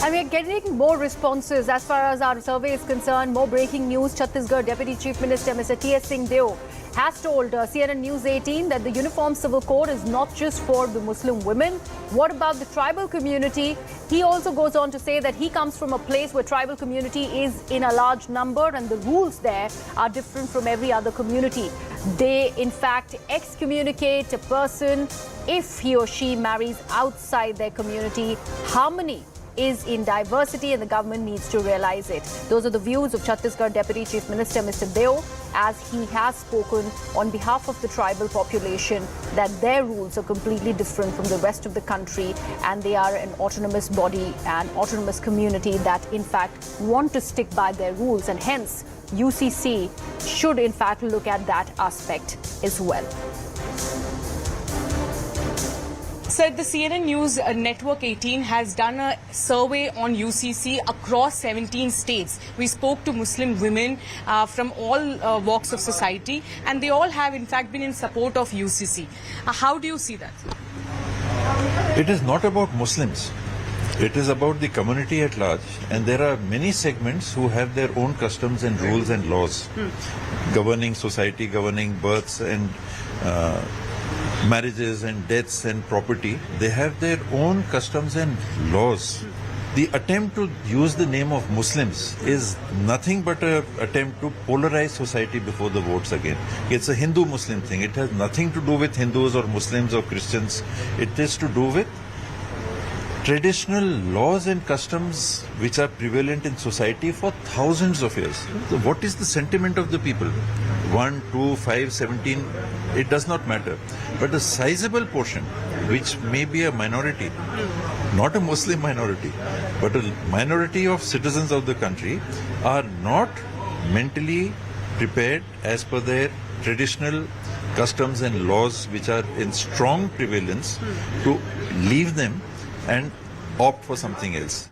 And we're getting more responses as far as our survey is concerned. More breaking news. Chhattisgarh Deputy Chief Minister Mr. T.S. Singh Deo has told CNN News 18 that the Uniform Civil Code is not just for the Muslim women. What about the tribal community? He also goes on to say that he comes from a place where tribal community is in a large number and the rules there are different from every other community. They, in fact, excommunicate a person if he or she marries outside their community. Harmony is in diversity and the government needs to realize it. Those are the views of Chhattisgarh Deputy Chief Minister Mr. Deo as he has spoken on behalf of the tribal population that their rules are completely different from the rest of the country and they are an autonomous body and autonomous community that in fact want to stick by their rules, and hence UCC should in fact look at that aspect as well. Sir, the CNN News Network 18 has done a survey on UCC across 17 states. We spoke to Muslim women from all walks of society, and they all have in fact been in support of UCC. How do you see that? It is not about Muslims. It is about the community at large, and there are many segments who have their own customs and rules and laws governing society, governing births and marriages and deaths and property. They have their own customs and laws. The attempt to use the name of Muslims is nothing but an attempt to polarize society before the votes again. It's a Hindu-Muslim thing. It has nothing to do with Hindus or Muslims or Christians. It is to do with traditional laws and customs which are prevalent in society for thousands of years. So what is the sentiment of the people? 1, 2, 5, 17, it does not matter. But a sizable portion, which may be a minority, not a Muslim minority, but a minority of citizens of the country, are not mentally prepared as per their traditional customs and laws which are in strong prevalence to leave them and opt for something else.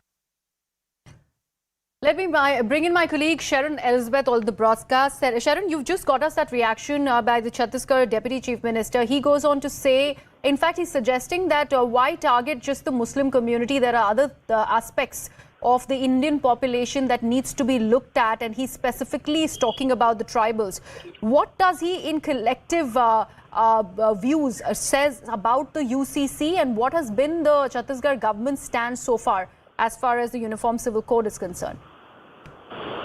Let me bring in my colleague Sharon Elizabeth on the broadcast. Sharon, you've just got us that reaction by the Chhattisgarh Deputy Chief Minister. He goes on to say, in fact, he's suggesting that why target just the Muslim community? There are other aspects of the Indian population that needs to be looked at, and he specifically is talking about the tribals. What does he in collective views says about the UCC, and what has been the Chhattisgarh government's stance so far as the Uniform Civil Code is concerned?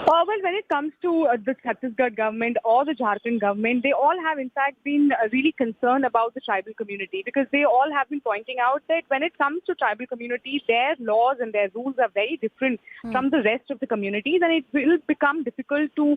Well, when it comes to the Chhattisgarh government or the Jharkhand government, they all have in fact been really concerned about the tribal community, because they all have been pointing out that when it comes to tribal communities, their laws and their rules are very different from the rest of the communities, and it will become difficult to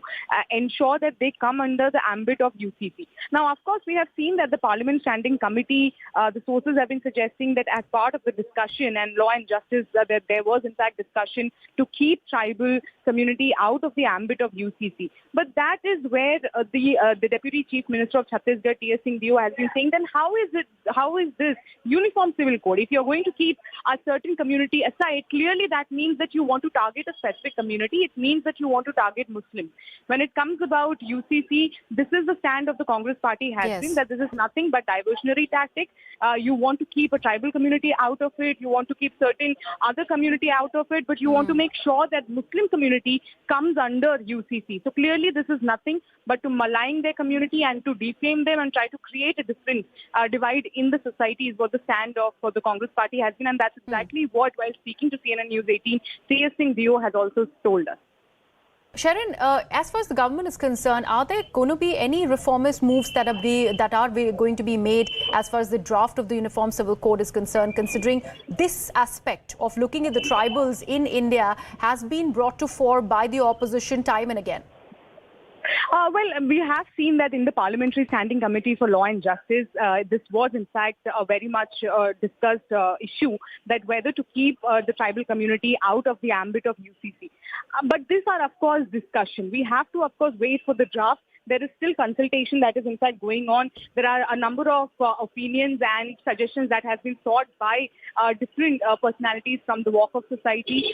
ensure that they come under the ambit of UCC. Now, of course, we have seen that the Parliament Standing Committee, the sources have been suggesting that as part of the discussion and law and justice, that there was in fact discussion to keep tribal community out of the ambit of UCC. But that is where the Deputy Chief Minister of Chhattisgarh, T.S. Singh Deo, has been saying, then how is this Uniform Civil Code? If you're going to keep a certain community aside, clearly that means that you want to target a specific community. It means that you want to target Muslims. When it comes about UCC, this is the stand of the Congress party has been, that this is nothing but diversionary tactic. You want to keep a tribal community out of it. You want to keep certain other community out of it, but you want to make sure that Muslim community comes under UCC. So clearly this is nothing but to malign their community and to defame them and try to create a different divide in the society is what the stand of the Congress party has been, and that's exactly what, while speaking to CNN News 18, T.S. Singh Deo has also told us. Sharon, as far as the government is concerned, are there going to be any reformist moves that are going to be made as far as the draft of the Uniform Civil Code is concerned, considering this aspect of looking at the tribals in India has been brought to fore by the opposition time and again? Well, we have seen that in the Parliamentary Standing Committee for Law and Justice, this was in fact a very much discussed issue, that whether to keep the tribal community out of the ambit of UCC. But these are, of course, discussion. We have to, of course, wait for the draft. There is still consultation that is in fact going on. There are a number of opinions and suggestions that have been sought by different personalities from the walk of society.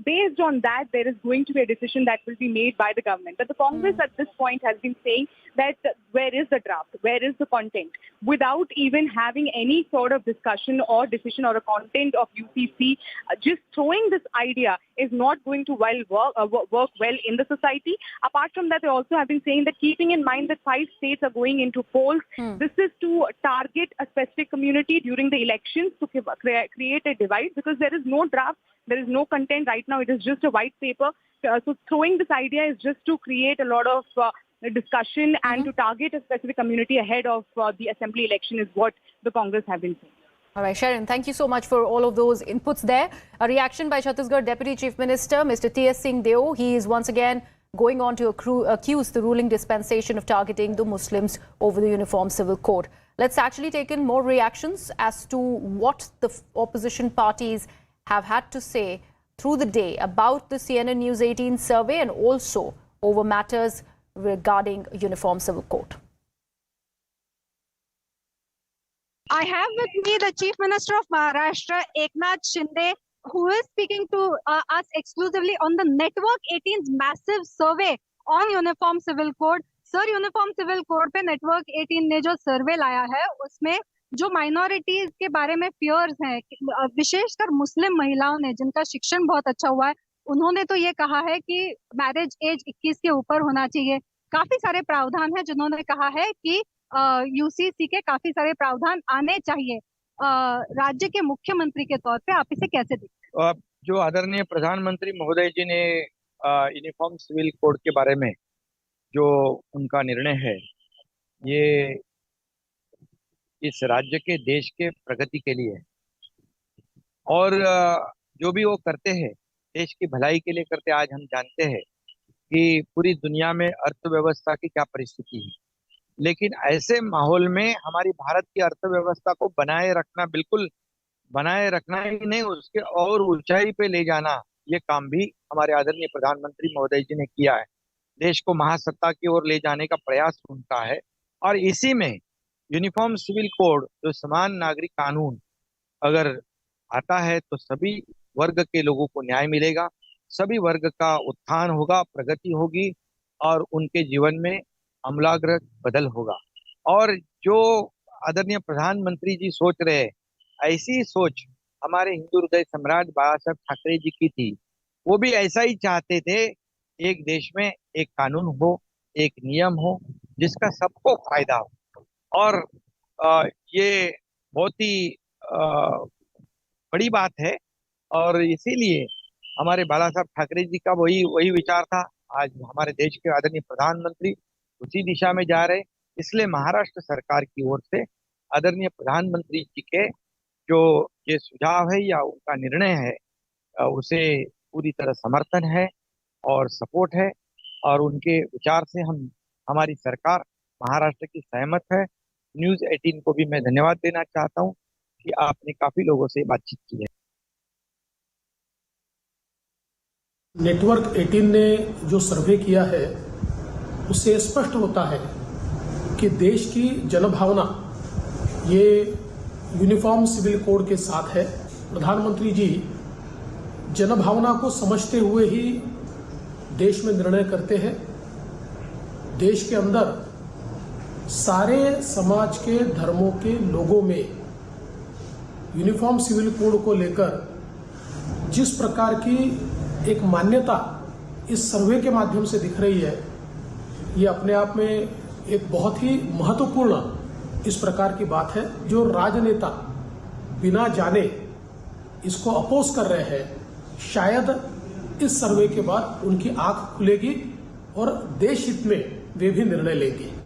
Based on that, there is going to be a decision that will be made by the government. But the Congress at this point has been saying that where is the draft? Where is the content? Without even having any sort of discussion or decision or a content of UCC, just throwing this idea is not going to work well in the society. Apart from that, they also have been saying that keeping in mind that 5 states are going into polls, this is to target a specific community during the elections to create a divide, because there is no draft, there is no content right now. It is just a white paper. So throwing this idea is just to create a lot of discussion and to target a specific community ahead of the assembly election is what the Congress have been saying. All right, Sharon, thank you so much for all of those inputs there. A reaction by Chhattisgarh Deputy Chief Minister, Mr. T.S. Singh Deo. He is once again going on to accuse the ruling dispensation of targeting the Muslims over the Uniform Civil Code. Let's actually take in more reactions as to what the opposition parties have had to say through the day about the CNN News 18 survey and also over matters regarding Uniform Civil Code. I have with me the Chief Minister of Maharashtra, Eknath Shinde, who is speaking to us exclusively on the Network 18's massive survey on Uniform Civil Code. Sir, Uniform Civil Code पे Network 18 ने जो सर्वे लाया है, उसमें जो minorities के बारे में फियर्स हैं, विशेषकर मुस्लिम महिलाओं ने जिनका शिक्षण बहुत अच्छा हुआ है, उन्होंने तो ये कहा है कि मैरिज एज 21 के ऊपर होना चाहिए। काफी सारे प्रावधान हैं जिन्होंने कहा है कि यूसीसी के काफी सारे प्रावधान आने चाहिए। राज्य के मुख्यमंत्री के तौर पे आप इसे कैसे देखते हैं? जो आदरणीय प्रधानमंत्री महोदय जी ने यूनिफॉर्म सिविल कोड के बारे में जो उनका निर्णय है, ये इस राज्य के देश के प्रगति के लिए और जो भी वो करते हैं देश की भलाई के लिए करते। आज हम जानते हैं कि पूरी दुनिया में अर्थव्यवस्था की क्या परिस्थिति है, लेकिन ऐसे माहौल में हमारी भारत की अर्थव्यवस्था को बनाए रखना ही नहीं, उसके और ऊंचाई पे ले जाना, ये काम भी हमारे आदरणीय प्रधानमंत्री महोदय जी ने किया है। देश को महासत्ता की ओर ले जाने का प्रयास उनका है और इसी में यूनिफॉर्म सिविल कोड जो समान नागरिक कानून अगर आता है तो सभी वर्ग के लोगों को न्याय मिलेगा, सभी वर्ग का उत्थान होगा, प्रगति होगी और उनके जीवन में आमूलाग्र बदल होगा। और जो आदरणीय प्रधानमंत्री जी सोच रहे हैं, ऐसी सोच हमारे हिंदू हृदय सम्राट बाबा साहब ठाकरे जी की थी। वो भी ऐसा ही चाहते थे, एक देश में एक कानून हो, एक नियम हो जिसका सबको फायदा हो। और ये बहुत ही बड़ी बात है और इसीलिए हमारे बाला साहब ठाकरे जी का वही विचार था। आज हमारे देश के आदरणीय प्रधानमंत्री उसी दिशा में जा रहे, इसलिए महाराष्ट्र सरकार की ओर से आदरणीय प्रधानमंत्री जी के जो ये सुझाव है या उनका निर्णय है, उसे पूरी तरह समर्थन है और सपोर्ट है और उनके विचार से हमारी सरकार महाराष्ट्र की सहमत है। न्यूज 18 को भी मैं धन्यवाद देना चाहता हूं कि आपने काफी लोगों से बातचीत की है। नेटवर्क 18 ने जो सर्वे किया है उससे स्पष्ट होता है कि देश की जनभावना ये यूनिफॉर्म सिविल कोड के साथ है। प्रधानमंत्री जी जनभावना को समझते हुए ही देश में निर्णय करते हैं। देश के अंदर सारे समाज के धर्मों के लोगों में यूनिफॉर्म सिविल कोड को लेकर जिस प्रकार की एक मान्यता इस सर्वे के माध्यम से दिख रही है, ये अपने आप में एक बहुत ही महत्वपूर्ण इस प्रकार की बात है। जो राजनेता बिना जाने इसको अपोज कर रहे हैं, शायद इस सर्वे के बाद उनकी आंख खुलेगी और देश हित में वे भी निर्णय लेंगे।